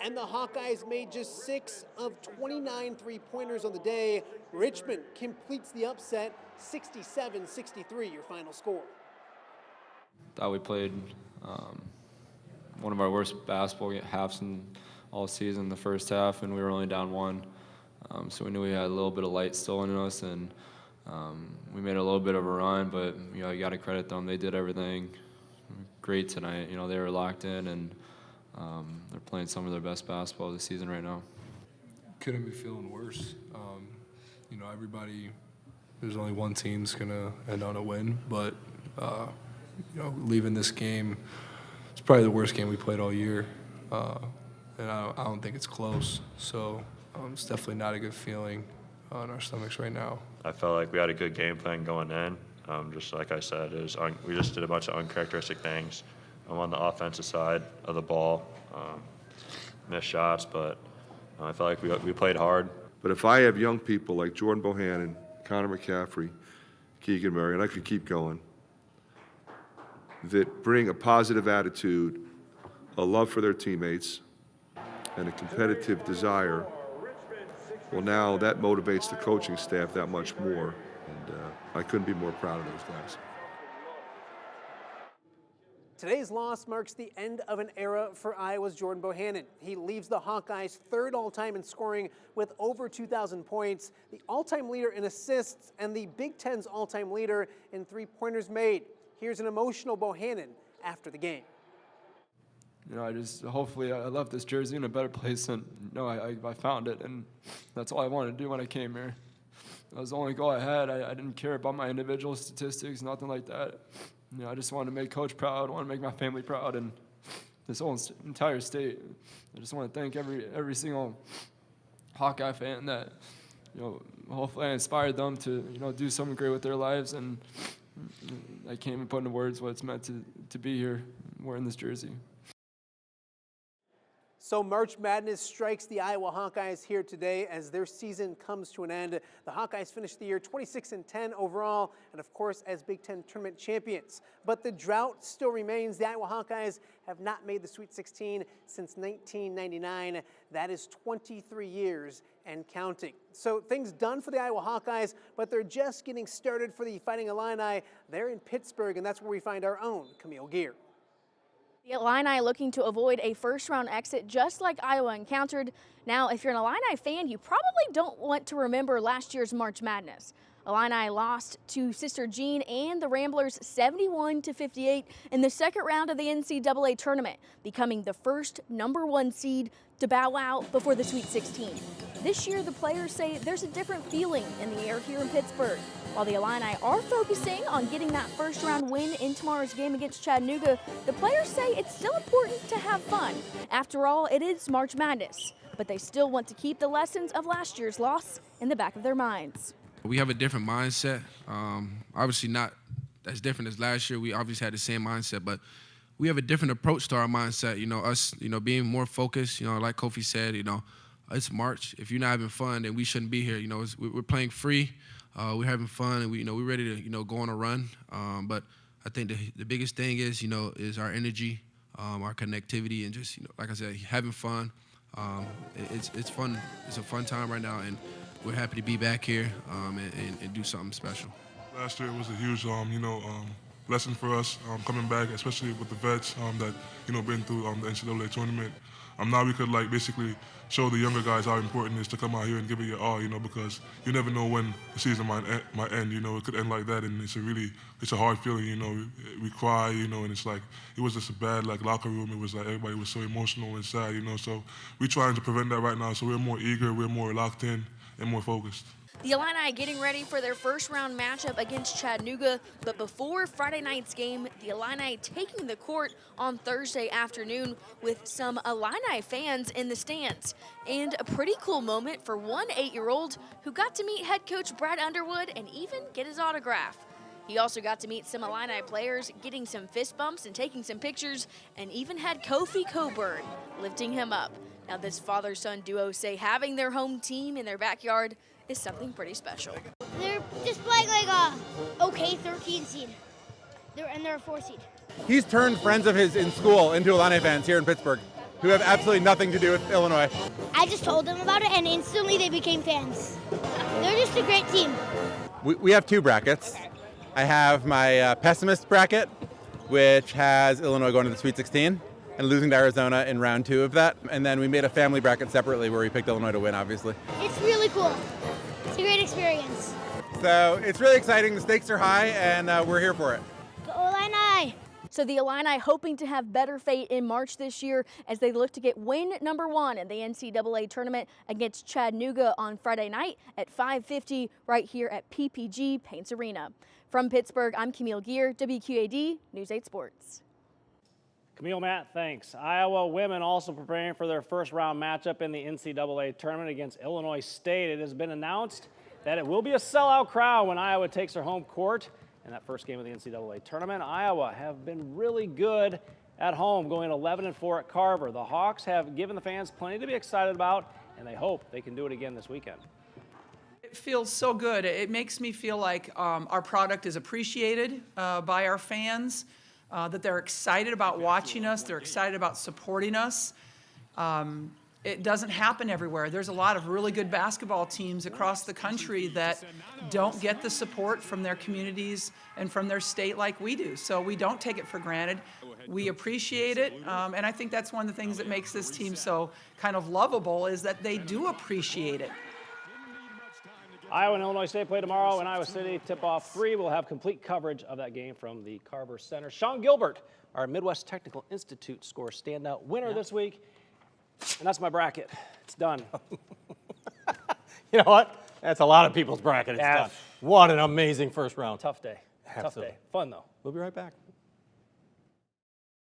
And the Hawkeyes made just 6 of 29 three-pointers on the day. Richmond completes the upset, 67-63, your final score. Thought we played one of our worst basketball halves in all season, the first half, and we were only down 1. So we knew we had a little bit of light still in us, and we made a little bit of a run, but you got to credit them. They did everything great tonight. They were locked in, and they're playing some of their best basketball this season right now. Couldn't be feeling worse. Everybody, there's only one team's going to end on a win, but, leaving this game, it's probably the worst game we played all year, and I don't think it's close. So it's definitely not a good feeling on our stomachs right now. I felt like we had a good game plan going in. Just like I said, we just did a bunch of uncharacteristic things on the offensive side of the ball, missed shots, but I felt like we played hard. But if I have young people like Jordan Bohannon, Connor McCaffrey, Keegan Murray, and I could keep going, that bring a positive attitude, a love for their teammates, and a competitive desire, well, now that motivates the coaching staff that much more, and I couldn't be more proud of those guys. Today's loss marks the end of an era for Iowa's Jordan Bohannon. He leaves the Hawkeyes third all-time in scoring with over 2,000 points, the all-time leader in assists, and the Big Ten's all-time leader in three-pointers made. Here's an emotional Bohannon after the game. Hopefully I left this jersey in a better place than, I found it, and that's all I wanted to do when I came here. That was the only goal I had. I didn't care about my individual statistics, nothing like that. I just wanted to make Coach proud, wanted to make my family proud, and this whole entire state. I just want to thank every single Hawkeye fan that, hopefully I inspired them to, do something great with their lives, and I can't even put into words what it's meant to be here wearing this jersey. So March Madness strikes the Iowa Hawkeyes here today as their season comes to an end. The Hawkeyes finished the year 26-10 overall, and of course as Big Ten tournament champions. But the drought still remains. The Iowa Hawkeyes have not made the Sweet 16 since 1999. That is 23 years and counting. So things done for the Iowa Hawkeyes, but they're just getting started for the Fighting Illini. They're in Pittsburgh, and that's where we find our own Camille Gear. The Illini looking to avoid a first-round exit just like Iowa encountered. Now, if you're an Illini fan, you probably don't want to remember last year's March Madness. Illini lost to Sister Jean and the Ramblers 71-58 in the second round of the NCAA tournament, becoming the first #1 seed to bow out before the Sweet 16. This year, the players say there's a different feeling in the air here in Pittsburgh. While the Illini are focusing on getting that first-round win in tomorrow's game against Chattanooga, the players say it's still important to have fun. After all, it is March Madness, but they still want to keep the lessons of last year's loss in the back of their minds. We have a different mindset. Obviously not as different as last year. We obviously had the same mindset, but we have a different approach to our mindset. Us, being more focused, like Kofi said, it's March. If you're not having fun, then we shouldn't be here. We're playing free. We're having fun, and we're ready to, go on a run. But I think the biggest thing is, is our energy, our connectivity, and just, like I said, having fun. It's fun. It's a fun time right now, and we're happy to be back here and do something special. Last year was a huge, lesson for us coming back, especially with the vets that, been through the NCAA tournament. Now we could basically show the younger guys how important it is to come out here and give it your all, because you never know when the season might end. It could end like that, and it's a hard feeling. We cry, and it's like it was just a bad locker room. It was everybody was so emotional and sad, So we're trying to prevent that right now. So we're more eager, we're more locked in, and more focused. The Illini getting ready for their first-round matchup against Chattanooga, but before Friday night's game, the Illini taking the court on Thursday afternoon with some Illini fans in the stands. And a pretty cool moment for one 8-year-old who got to meet head coach Brad Underwood and even get his autograph. He also got to meet some Illini players, getting some fist bumps and taking some pictures, and even had Kofi Coburn lifting him up. Now, this father-son duo say having their home team in their backyard is something pretty special. They're just playing like a okay 13 seed. They're a 4 seed. He's turned friends of his in school into Illini fans here in Pittsburgh. who have absolutely nothing to do with Illinois. I just told them about it, and instantly they became fans. They're just a great team. We have 2 brackets. I have my pessimist bracket, which has Illinois going to the Sweet 16 and losing to Arizona in round 2 of that. And then we made a family bracket separately where we picked Illinois to win, obviously. It's really cool. It's a great experience. So it's really exciting. The stakes are high, and we're here for it. Go Illini! So the Illini hoping to have better fate in March this year as they look to get win number 1 in the NCAA tournament against Chattanooga on Friday night at 5:50 right here at PPG Paints Arena. From Pittsburgh, I'm Camille Gear, WQAD News 8 Sports. Camille, Matt, thanks. Iowa women also preparing for their first round matchup in the NCAA tournament against Illinois State. It has been announced that it will be a sellout crowd when Iowa takes her home court in that first game of the NCAA tournament. Iowa have been really good at home, going 11-4 at Carver. The Hawks have given the fans plenty to be excited about, and they hope they can do it again this weekend. It feels so good. It makes me feel like our product is appreciated by our fans, that they're excited about watching us, they're excited about supporting us. It doesn't happen everywhere. There's a lot of really good basketball teams across the country that don't get the support from their communities and from their state like we do. So we don't take it for granted. We appreciate it, and I think that's one of the things that makes this team so kind of lovable is that they do appreciate it. Iowa and Illinois State play tomorrow in Iowa City. Tip-off 3. We'll have complete coverage of that game from the Carver Center. Sean Gilbert, our Midwest Technical Institute score standout winner this week. And that's my bracket. It's done. You know what? That's a lot of people's bracket. It's done. What an amazing first round. Tough day. Tough day. Fun, though. We'll be right back.